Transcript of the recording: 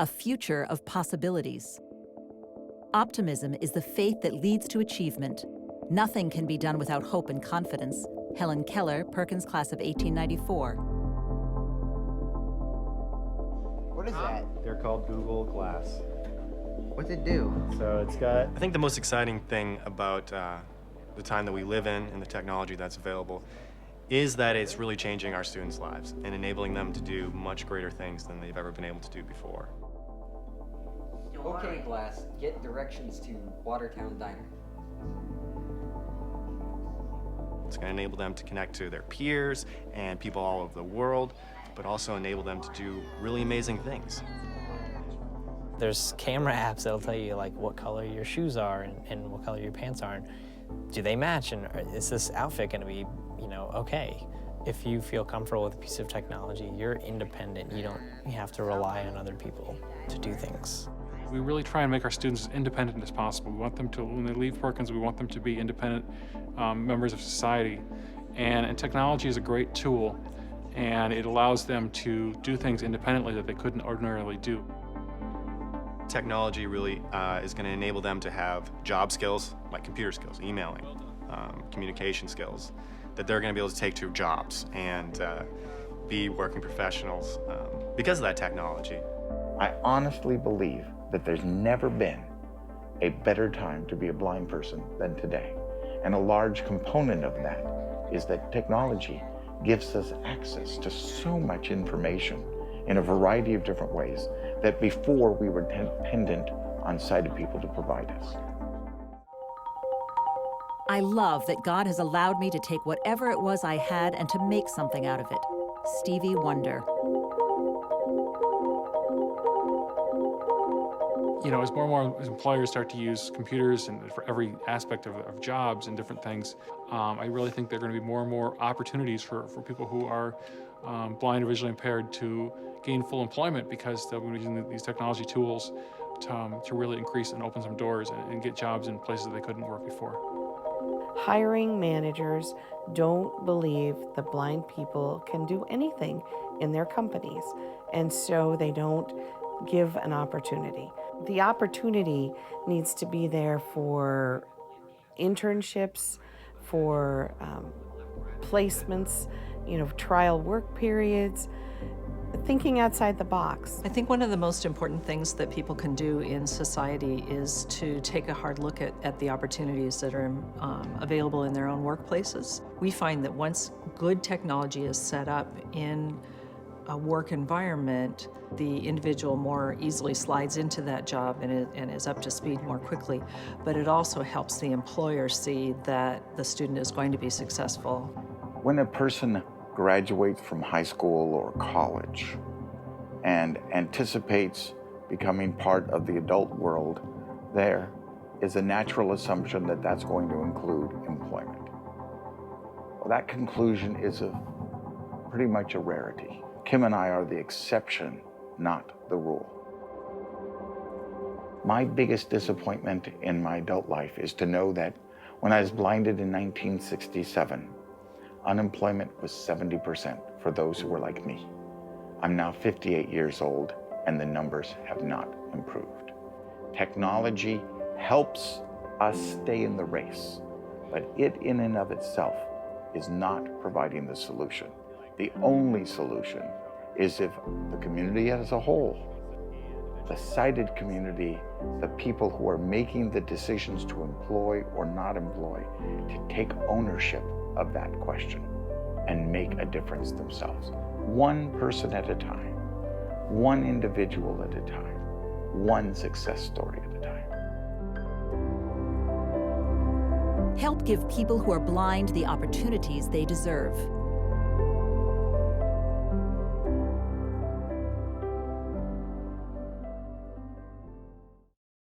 a future of possibilities. Optimism is the faith that leads to achievement. Nothing can be done without hope and confidence. Helen Keller, Perkins class of 1894. What is that? They're called Google Glass. What's it do? So it's got, I think the most exciting thing about the time that we live in and the technology that's available is that it's really changing our students' lives and enabling them to do much greater things than they've ever been able to do before. Okay, Glass, get directions to Watertown Diner. It's going to enable them to connect to their peers and people all over the world, but also enable them to do really amazing things. There's camera apps that'll tell you like what color your shoes are and what color your pants are, and do they match, and is this outfit going to be, okay? If you feel comfortable with a piece of technology, you're independent. You have to rely on other people to do things. We really try and make our students as independent as possible. We want them to, when they leave Perkins, we want them to be independent members of society. And technology is a great tool, and it allows them to do things independently that they couldn't ordinarily do. Technology really is going to enable them to have job skills, like computer skills, emailing, communication skills, that they're going to be able to take to jobs and be working professionals because of that technology. I honestly believe that there's never been a better time to be a blind person than today. And a large component of that is that technology gives us access to so much information in a variety of different ways that before we were dependent on sighted people to provide us. I love that God has allowed me to take whatever it was I had and to make something out of it. Stevie Wonder. As more and more employers start to use computers and for every aspect of jobs and different things, I really think there are going to be more and more opportunities for people who are blind or visually impaired to gain full employment because they'll be using these technology tools to really increase and open some doors and get jobs in places that they couldn't work before. Hiring managers don't believe that blind people can do anything in their companies, and so they don't give an opportunity. The opportunity needs to be there for internships, for placements, trial work periods, thinking outside the box. I think one of the most important things that people can do in society is to take a hard look at the opportunities that are available in their own workplaces. We find that once good technology is set up in a work environment, the individual more easily slides into that job and is up to speed more quickly. But it also helps the employer see that the student is going to be successful. When a person graduates from high school or college and anticipates becoming part of the adult world, there is a natural assumption that that's going to include employment. Well, that conclusion is pretty much a rarity. Kim and I are the exception, not the rule. My biggest disappointment in my adult life is to know that when I was blinded in 1967, unemployment was 70% for those who were like me. I'm now 58 years old, and the numbers have not improved. Technology helps us stay in the race, but it in and of itself is not providing the solution. The only solution is if the community as a whole, the sighted community, the people who are making the decisions to employ or not employ, to take ownership of that question and make a difference themselves. One person at a time, one individual at a time, one success story at a time. Help give people who are blind the opportunities they deserve.